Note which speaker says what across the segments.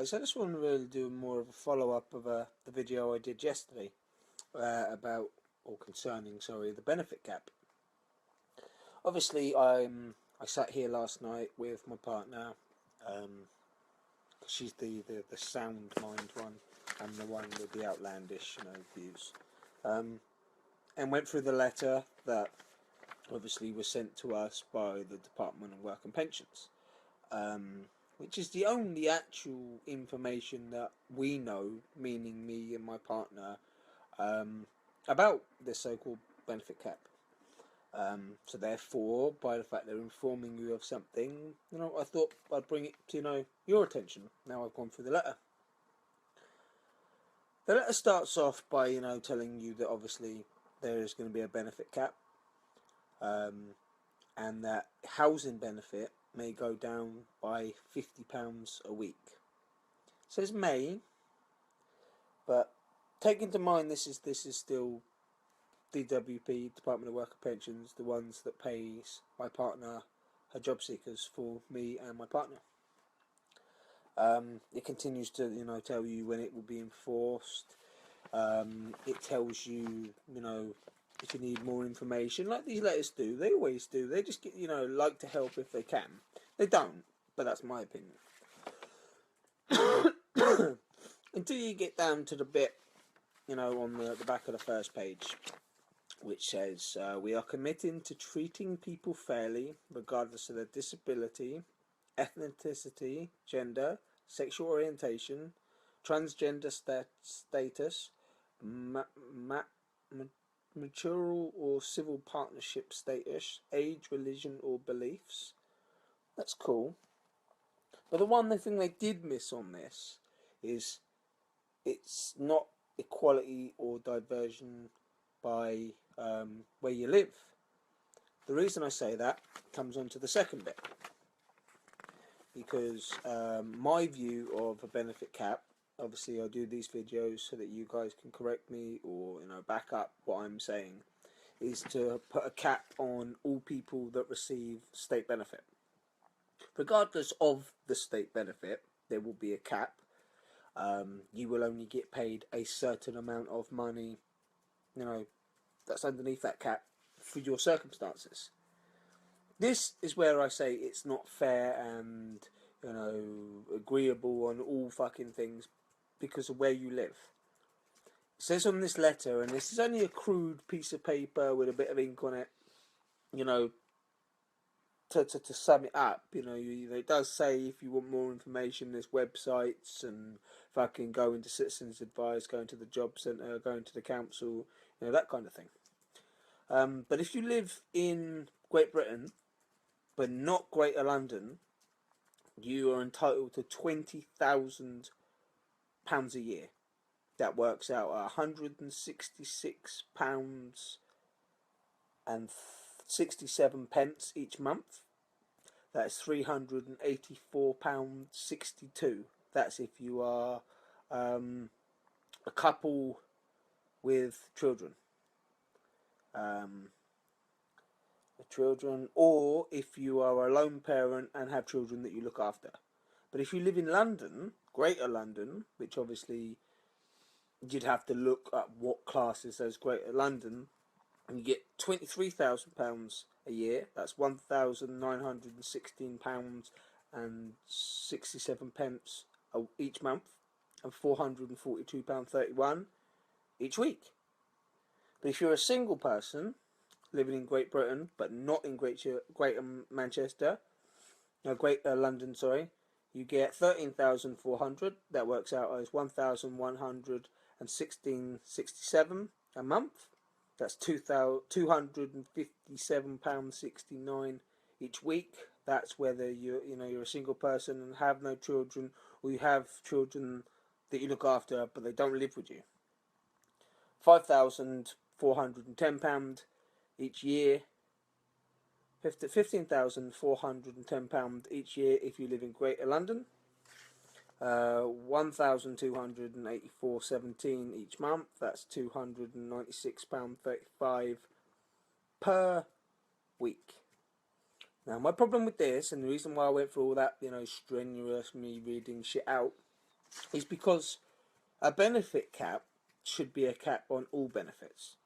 Speaker 1: guys, I just want to really do more of a follow-up of the video I did yesterday about, or concerning, sorry, the benefit cap. Obviously, I sat here last night with my partner, she's the sound mind one, and the one with the outlandish, views, and went through the letter that obviously was sent to us by the Department of Work and Pensions. Which is the only actual information that we know, meaning me and my partner, about this so-called benefit cap. So therefore, by the fact they're informing you of something, I thought I'd bring it to, your attention. Now I've gone through the letter. The letter starts off by, telling you that obviously there is going to be a benefit cap, and that housing benefit may go down by £50 a week. It says may, but take into mind this is still DWP, Department of Work and Pensions, the ones that pays my partner her job seekers for me and my partner. It continues to tell you when it will be enforced. It tells you if you need more information, like these letters do. They always do. They just get, like to help if they can. They don't, but that's my opinion. Until you get down to the bit, on the back of the first page, which says, we are committed to treating people fairly, regardless of their disability, ethnicity, gender, sexual orientation, transgender status, marital or civil partnership status, age, religion or beliefs. That's cool. But the one thing they did miss on this is it's not equality or diversion by where you live. The reason I say that comes on to the second bit. Because my view of a benefit cap, obviously I do these videos so that you guys can correct me or back up what I'm saying, is to put a cap on all people that receive state benefit. Regardless of the state benefit, there will be a cap. You will only get paid a certain amount of money, that's underneath that cap for your circumstances. This is where I say it's not fair and agreeable on all fucking things because of where you live. It says on this letter, and this is only a crude piece of paper with a bit of ink on it, to sum it up, it does say if you want more information, there's websites and fucking going to Citizens Advice, going to the job centre, going to the council, that kind of thing. But if you live in Great Britain, but not Greater London, you are entitled to £20,000 a year. That works out at £166.67 each month. That's £384.62. That's if you are a couple with children. Or if you are a lone parent and have children that you look after. But if you live in London, Greater London, which obviously you'd have to look at what classes as Greater London, and you get £23,000 a year. That's £1,916.67 each month, and £442.31 each week. But if you're a single person living in Great Britain, but not in Greater London, you get £13,400. That works out as £1,116.67 a month. That's £257.69 each week. That's whether you're a single person and have no children, or you have children that you look after but they don't live with you. £5,410 each year. £15,410 each year if you live in Greater London. £1,284.17 each month. That's £296.35 per week. Now, my problem with this, and the reason why I went through all that, strenuous me reading shit out, is because a benefit cap should be a cap on all benefits.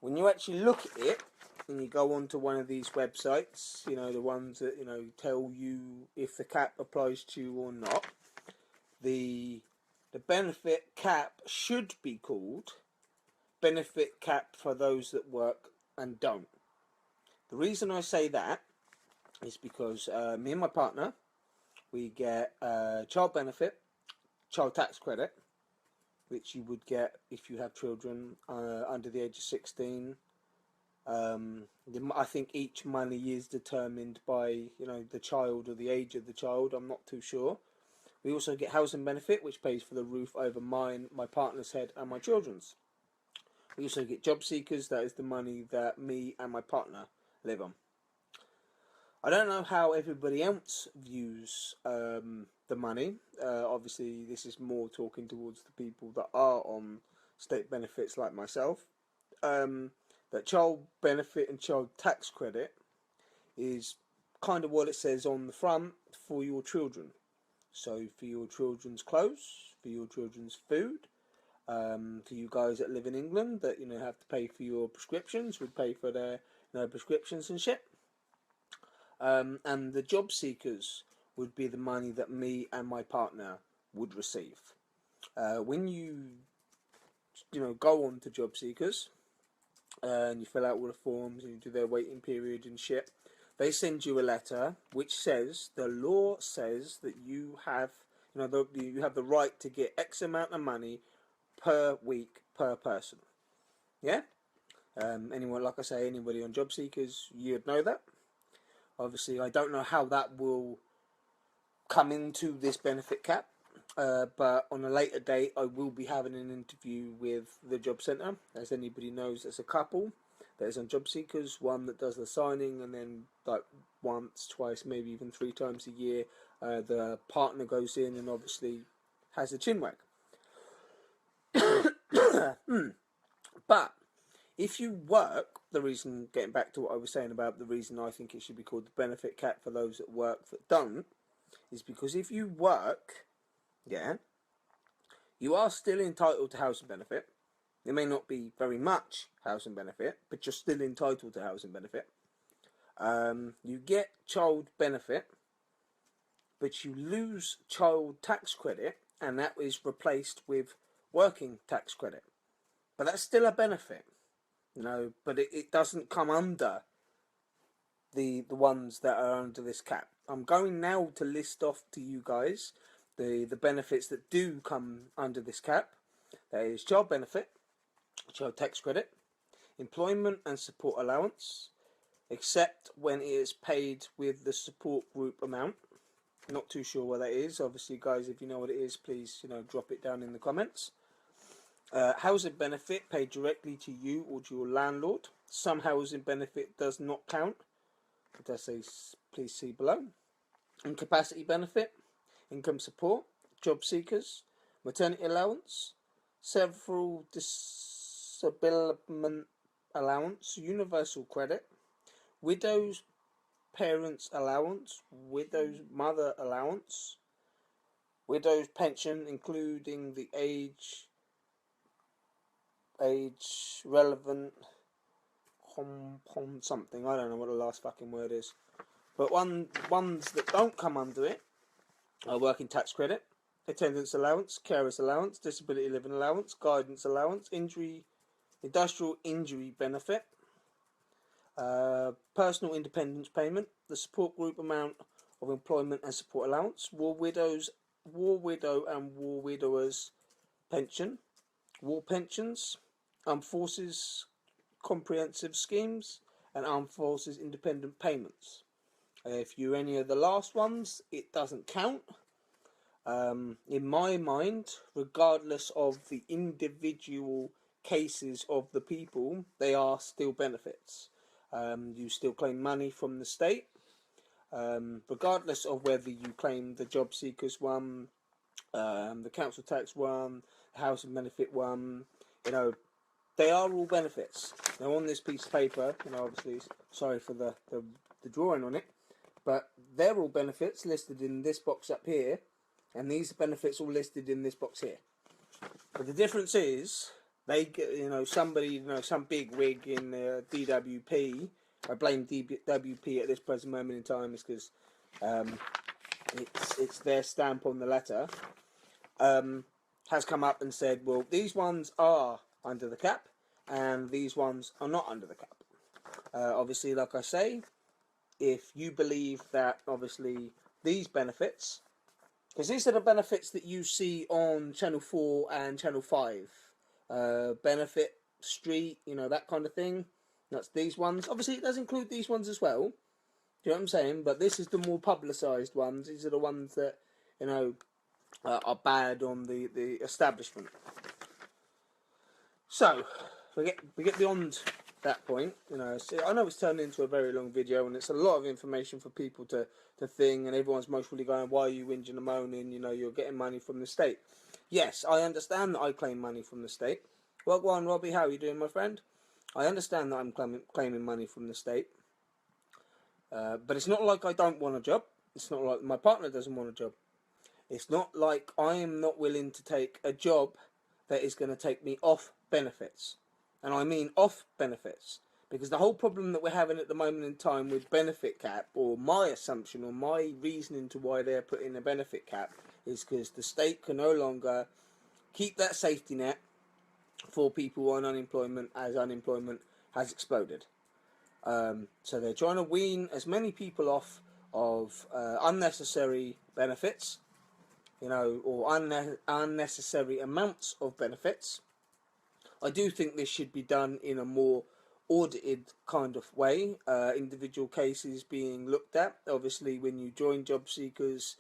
Speaker 1: When you actually look at it, and you go onto one of these websites, you know, the ones that, you know, tell you if the cap applies to you or not, the benefit cap should be called benefit cap for those that work and don't. The reason I say that is because me and my partner, we get child benefit, child tax credit, which you would get if you have children under the age of 16. I think each money is determined by, you know, the child or the age of the child. I'm not too sure. We also get housing benefit, which pays for the roof over mine, my partner's head, and my children's. We also get job seekers. That is the money that me and my partner live on. I don't know how everybody else views the money. Obviously, this is more talking towards the people that are on state benefits like myself. That child benefit and child tax credit is kind of what it says on the front for your children. So for your children's clothes, for your children's food, for you guys that live in England that, you know, have to pay for your prescriptions, would pay for their, you know, prescriptions and shit. And the job seekers would be the money that me and my partner would receive. When you know, go on to job seekers and you fill out all the forms and you do their waiting period and shit, they send you a letter which says the law says that you have, you know, you have the right to get X amount of money per week per person. Yeah. Anyone, like I say, anybody on job seekers, you'd know that. Obviously, I don't know how that will come into this benefit cap, but on a later date, I will be having an interview with the job centre. As anybody knows, there's a couple that is on job seekers, one that does the signing, and then like once, twice, maybe even 3 times a year, the partner goes in and obviously has a chinwag. But if you work, the reason, getting back to what I was saying about the reason I think it should be called the benefit cap for those that work that don't, is because if you work, yeah, you are still entitled to housing benefit. It may not be very much housing benefit, but you're still entitled to housing benefit. You get child benefit, but you lose child tax credit, and that is replaced with working tax credit. But that's still a benefit, you know, but it doesn't come under the ones that are under this cap. I'm going now to list off to you guys the benefits that do come under this cap. That is child benefit, child tax credit, employment and support allowance, except when it is paid with the support group amount. Not too sure what that is. Obviously, guys, if you know what it is, please, you know, drop it down in the comments. Housing benefit paid directly to you or to your landlord. Some housing benefit does not count. It does say, please see below. Incapacity benefit, income support, job seekers, maternity allowance, several disablement allowance, universal credit, widows parents allowance, widows mother allowance, widows pension including the age relevant something, I don't know what the last fucking word is. But ones that don't come under it are working tax credit, attendance allowance, carers allowance, disability living allowance, guidance allowance, industrial injury benefit, personal independence payment, the support group amount of employment and support allowance, war widow and war widowers pension, war pensions, armed forces comprehensive schemes, and armed forces independent payments. If you're any of the last ones, it doesn't count. In my mind, regardless of the individual cases of the people, they are still benefits. You still claim money from the state, regardless of whether you claim the job seekers one, the council tax one, the housing benefit one. You know, they are all benefits. Now on this piece of paper, you know, obviously, sorry for the drawing on it, but they're all benefits listed in this box up here, And these benefits all listed in this box here. But the difference is, they get, somebody, some big wig in DWP. I blame DWP at this present moment in time, is because it's their stamp on the letter. Has come up and said, well, these ones are under the cap, and these ones are not under the cap. Obviously, like I say, if you believe that, obviously, these benefits, because these are the benefits that you see on Channel 4 and Channel 5, Benefit Street, that kind of thing, that's these ones. Obviously, it does include these ones as well, do you know what I'm saying? But this is the more publicised ones. These are the ones that, are bad on the establishment. So, we get beyond that point. I know it's turned into a very long video, and it's a lot of information for people to think, and everyone's mostly going, why are you whinging and moaning? You're getting money from the state. Yes, I understand that I claim money from the state. Well, go on, Robbie, how are you doing, my friend? I understand that I'm claiming money from the state. But it's not like I don't want a job. It's not like my partner doesn't want a job. It's not like I am not willing to take a job that is going to take me off benefits. And I mean off benefits. Because the whole problem that we're having at the moment in time with benefit cap, or my assumption or my reasoning to why they're putting a benefit cap, is because the state can no longer keep that safety net for people on unemployment as unemployment has exploded. So they're trying to wean as many people off of unnecessary benefits, or unnecessary amounts of benefits. I do think this should be done in a more audited kind of way, individual cases being looked at. Obviously, when you join job seekers,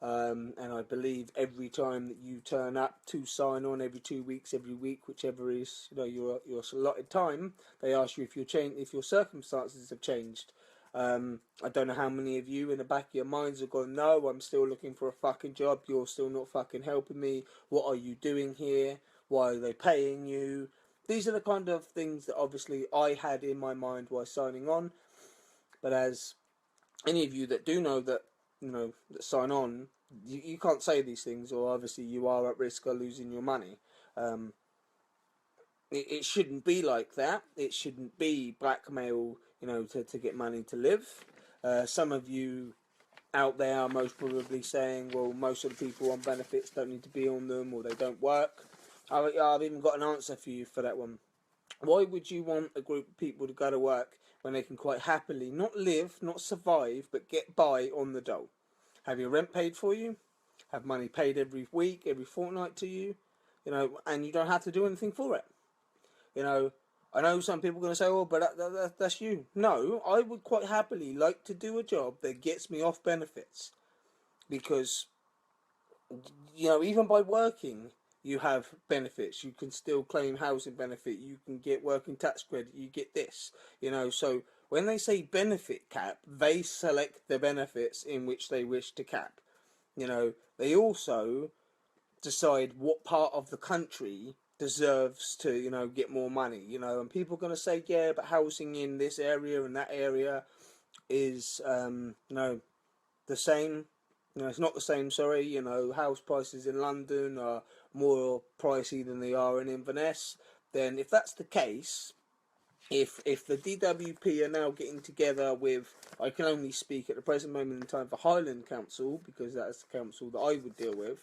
Speaker 1: and I believe every time that you turn up to sign on, every 2 weeks, every week, whichever is your allotted time, they ask you if your circumstances have changed. I don't know how many of you in the back of your minds have gone, no, I'm still looking for a fucking job, you're still not fucking helping me, what are you doing here, why are they paying you? These are the kind of things that obviously I had in my mind while signing on. But as any of you that do know that, that sign on, you can't say these things, or obviously you are at risk of losing your money. It shouldn't be like that. It shouldn't be blackmail, to get money to live. Some of you out there are most probably saying, well, most of the people on benefits don't need to be on them, or they don't work. I've even got an answer for you for that one. Why would you want a group of people to go to work when they can quite happily not live, not survive, but get by on the dole? Have your rent paid for you, have money paid every week, every fortnight to you, and you don't have to do anything for it. I know some people are going to say, oh, but that's you. No, I would quite happily like to do a job that gets me off benefits. Because, even by working, you have benefits. You can still claim housing benefit. You can get working tax credit. You get this. So when they say benefit cap, they select the benefits in which they wish to cap. They also decide what part of the country deserves to, get more money, and people are going to say, yeah, but housing in this area and that area is, the same. It's not the same, sorry. House prices in London are more pricey than they are in Inverness. Then if that's the case, if the DWP are now getting together with, I can only speak at the present moment in time for Highland Council, because that's the council that I would deal with,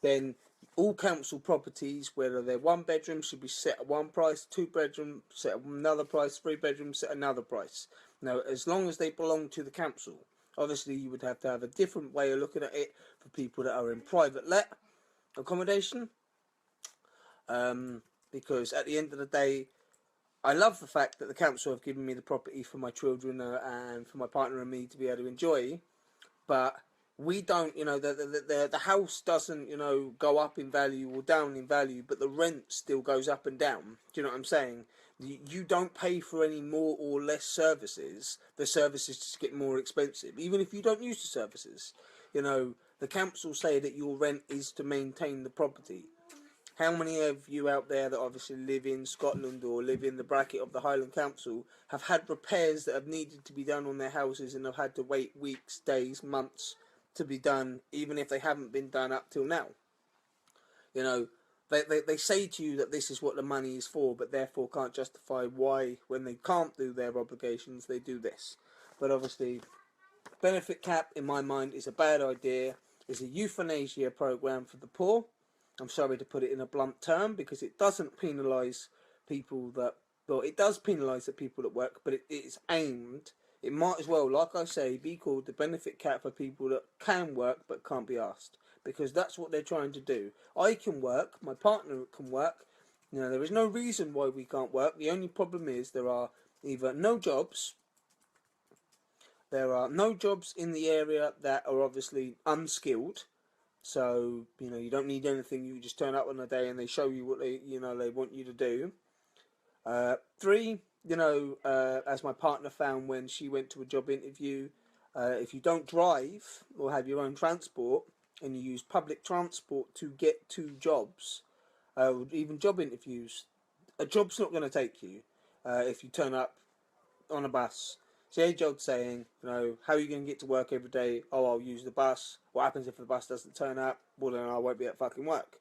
Speaker 1: then all council properties, whether they're 1 bedroom, should be set at one price, 2 bedroom set at another price, 3 bedrooms set another price. Now, as long as they belong to the council. Obviously, you would have to have a different way of looking at it for people that are in private let accommodation. Because at the end of the day, I love the fact that the council have given me the property for my children and for my partner and me to be able to enjoy, but we don't, the house doesn't, go up in value or down in value, but the rent still goes up and down. Do you know what I'm saying? You don't pay for any more or less services. The services just get more expensive, even if you don't use the services. The council say that your rent is to maintain the property. How many of you out there that obviously live in Scotland or live in the bracket of the Highland Council have had repairs that have needed to be done on their houses and have had to wait weeks, days, months to be done, even if they haven't been done up till now. You know, they say to you that this is what the money is for, but therefore can't justify why, when they can't do their obligations, they do this. But obviously, benefit cap, in my mind, is a bad idea. It's a euthanasia program for the poor. I'm sorry to put it in a blunt term, because it doesn't penalise people that... Well, it does penalise the people that work, but it's aimed... It might as well, like I say, be called the benefit cap for people that can work but can't be asked. Because that's what they're trying to do. I can work, my partner can work. You know, there is no reason why we can't work. The only problem is there are either no jobs... There are no jobs in the area that are obviously unskilled. So, you know, you don't need anything. You just turn up on a day and they show you what they want you to do. 3, you know, as my partner found when she went to a job interview, if you don't drive or have your own transport and you use public transport to get to jobs, or even job interviews, a job's not going to take you if you turn up on a bus. See, age old saying, you know, how are you going to get to work every day? Oh, I'll use the bus. What happens if the bus doesn't turn up? Well, then I won't be at fucking work.